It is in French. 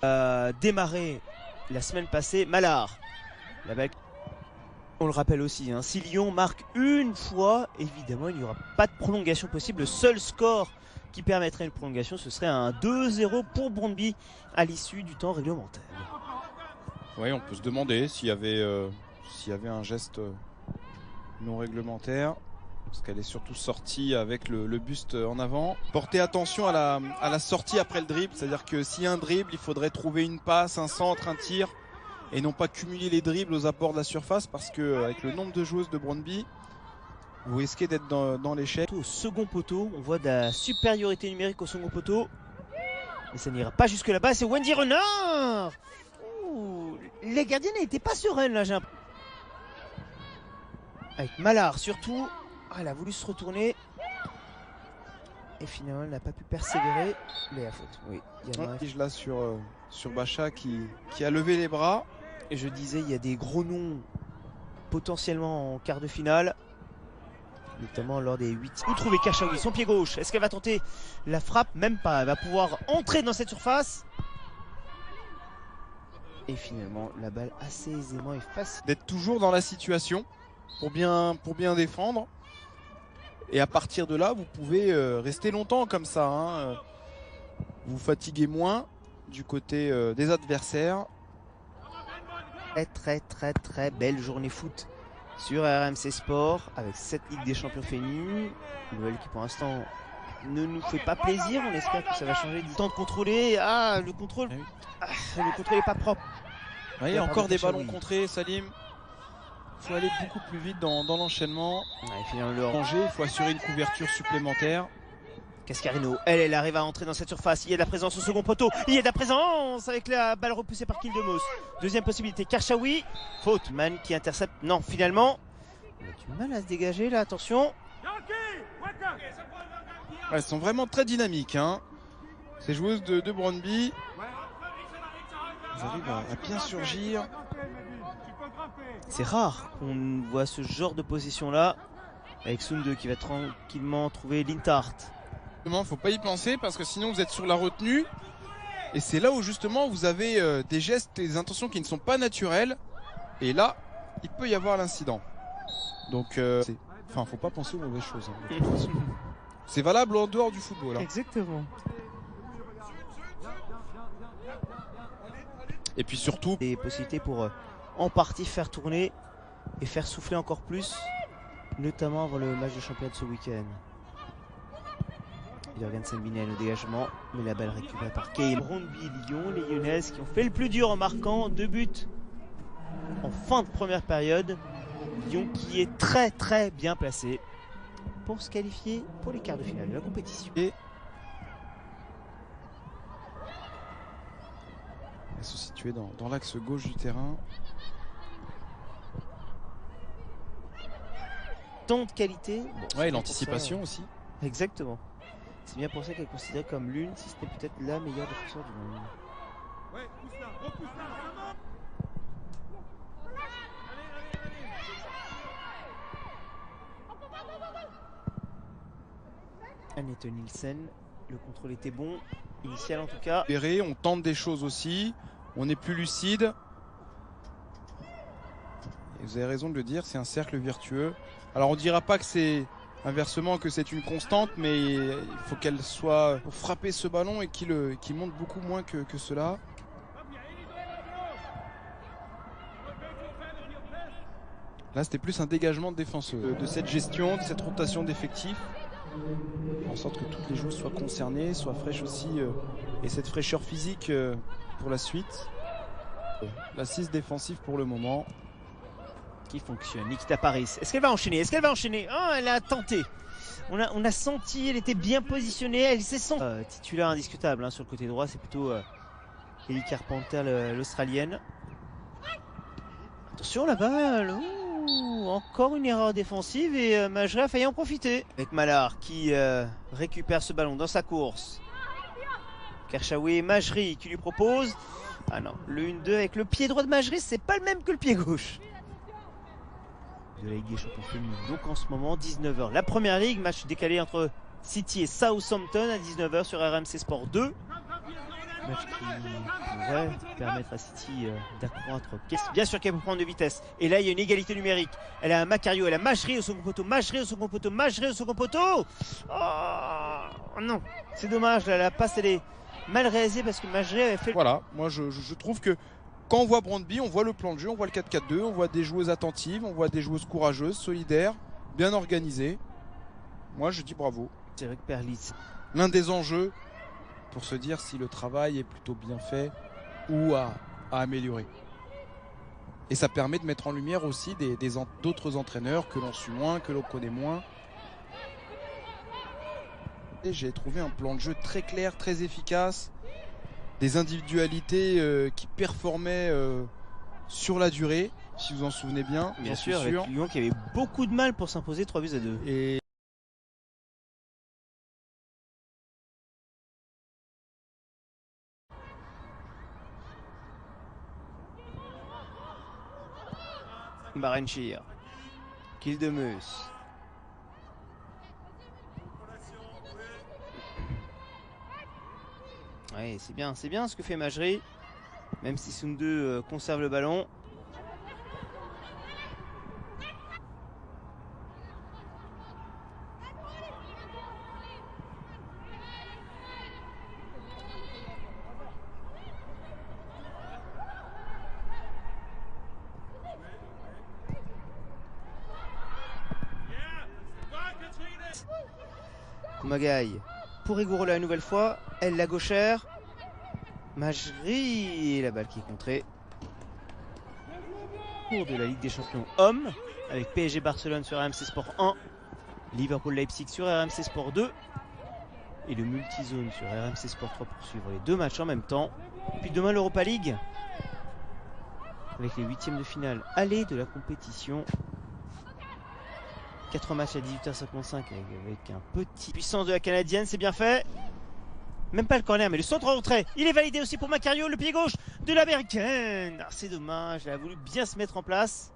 Démarré la semaine passée, Mallard. La balle, on le rappelle aussi, hein, si Lyon marque une fois, évidemment il n'y aura pas de prolongation possible. Le seul score qui permettrait une prolongation, ce serait un 2-0 pour Brøndby à l'issue du temps réglementaire. Oui, on peut se demander s'il y avait un geste non réglementaire, parce qu'elle est surtout sortie avec le buste en avant. Portez attention à la sortie après le dribble, c'est-à-dire que s'il y a un dribble, il faudrait trouver une passe, un centre, un tir, et non pas cumuler les dribbles aux abords de la surface, parce que avec le nombre de joueuses de Brøndby, vous risquez d'être dans l'échec. Au second poteau, on voit de la supériorité numérique au second poteau. Et ça n'ira pas jusque là-bas, c'est Wendy Renard. Ouh, les gardiens n'étaient pas sereines là, j'ai l'impression. Avec Mallard surtout. Ah, elle a voulu se retourner. Et finalement, elle n'a pas pu persévérer. Mais à faute, oui. Il y a un là sur Bacha qui a levé les bras. Et je disais, il y a des gros noms potentiellement en quart de finale. Notamment lors des 8. Où trouver Kachaoui, son pied gauche. Est-ce qu'elle va tenter la frappe? Même pas. Elle va pouvoir entrer dans cette surface. Et finalement, la balle assez aisément et facile. D'être toujours dans la situation pour bien défendre. Et à partir de là, vous pouvez rester longtemps comme ça. Hein. Vous fatiguez moins du côté des adversaires. Très belle journée foot sur RMC Sport avec cette Ligue des Champions féminines. Une nouvelle qui pour l'instant ne nous fait pas plaisir. On espère que ça va changer du temps de contrôler. Ah, le contrôle. Le contrôle n'est pas propre. Il y a encore des ballons contrés, Salim. Il faut aller beaucoup plus vite dans l'enchaînement. Il faut assurer une couverture supplémentaire. Cascarino, elle arrive à entrer dans cette surface. Il y a de la présence au second poteau. Il y a de la présence avec la balle repoussée par Kildemos. Deuxième possibilité, Kachaoui. Faute, Man qui intercepte. Non, finalement, il a du mal à se dégager là, attention. Elles sont vraiment très dynamiques. Hein. Ces joueuses de Brøndby. Elles arrivent à bien surgir. C'est rare qu'on voit ce genre de position là. Avec Sunde qui va tranquillement trouver Lintart. Il ne faut pas y penser parce que sinon vous êtes sur la retenue. Et c'est là où justement vous avez des gestes, des intentions qui ne sont pas naturelles. Et là, il peut y avoir l'incident. Donc, faut pas penser aux mauvaises choses. Hein, c'est valable en dehors du football. Hein. Exactement. Et puis surtout, des possibilités pour en partie faire tourner et faire souffler encore plus, notamment avant le match de championnat de ce week-end. Jorgensen Binel au dégagement, mais la balle récupérée par Kay. Brøndby Lyon, les Lyonnaises qui ont fait le plus dur en marquant 2 buts en fin de première période. Lyon qui est très bien placé pour se qualifier pour les quarts de finale de la compétition. Et elle se situer dans l'axe gauche du terrain. Tant de qualité. Bon, ouais, l'anticipation aussi. Exactement. C'est bien pour ça qu'elle est considérée comme l'une, si c'était peut-être la meilleure défenseur du monde. Annette Nielsen, le contrôle était bon, initial en tout cas. On tente des choses aussi, on est plus lucide. Et vous avez raison de le dire, c'est un cercle vertueux. Alors on dira pas que c'est inversement que c'est une constante, mais il faut qu'elle soit pour frapper ce ballon et qu'il monte beaucoup moins que cela. Là c'était plus un dégagement de défenseur, de cette gestion, de cette rotation d'effectifs, en sorte que toutes les joueuses soient concernées, soient fraîches aussi, et cette fraîcheur physique pour la suite. L'assise défensive pour le moment. Qui fonctionne. Nikita Paris. Est-ce qu'elle va enchaîner? Oh, elle a tenté. On a senti, elle était bien positionnée. Elle s'est sentie. Titulaire indiscutable hein, sur le côté droit, c'est plutôt Ellie Carpenter, l'Australienne. Attention la balle. Ouh, encore une erreur défensive et Majri a failli en profiter. Avec Mallard qui récupère ce ballon dans sa course. Kachaoui, Majri qui lui propose. Ah non, le 1-2 avec le pied droit de Majri, c'est pas le même que le pied gauche. De la Ligue des Champions féminines. Donc en ce moment, 19h. La première ligue, match décalé entre City et Southampton à 19h sur RMC Sport 2. Match qui pourrait permettre à City d'accroître. Bien sûr qu'elle peut prendre de vitesse. Et là, il y a une égalité numérique. Elle a un Macario, elle a Majri au second poteau, Majri au second poteau, Majri au second poteau. Oh non, c'est dommage. Là, la passe, elle est mal réalisée parce que Majri avait fait. Voilà, moi je trouve que quand on voit Brøndby, on voit le plan de jeu, on voit le 4-4-2, on voit des joueuses attentives, on voit des joueuses courageuses, solidaires, bien organisées. Moi, je dis bravo. C'est vrai que Perlitz. L'un des enjeux pour se dire si le travail est plutôt bien fait ou à améliorer. Et ça permet de mettre en lumière aussi d'autres entraîneurs que l'on suit moins, que l'on connaît moins. Et j'ai trouvé un plan de jeu très clair, très efficace. Des individualités qui performaient sur la durée, si vous en souvenez bien. Bien sûr, avec Lyon qui avait beaucoup de mal pour s'imposer 3-2. Et Barenchir, Kildemus. Ouais, c'est bien ce que fait Majri, même si Sunde conserve le ballon. Kumagaï pour Egorola une nouvelle fois, elle la gauchère. Majri, la balle qui est contrée. Cours de la Ligue des Champions hommes avec PSG Barcelone sur RMC Sport 1, Liverpool Leipzig sur RMC Sport 2 et le multizone sur RMC Sport 3 pour suivre les deux matchs en même temps. Puis demain l'Europa League avec les huitièmes de finale aller de la compétition. 4 matchs à 18h55 avec un petit puissance de la Canadienne, c'est bien fait. Même pas le corner, mais le centre en retrait. Il est validé aussi pour Macario, le pied gauche de l'Américaine. C'est dommage, elle a voulu bien se mettre en place.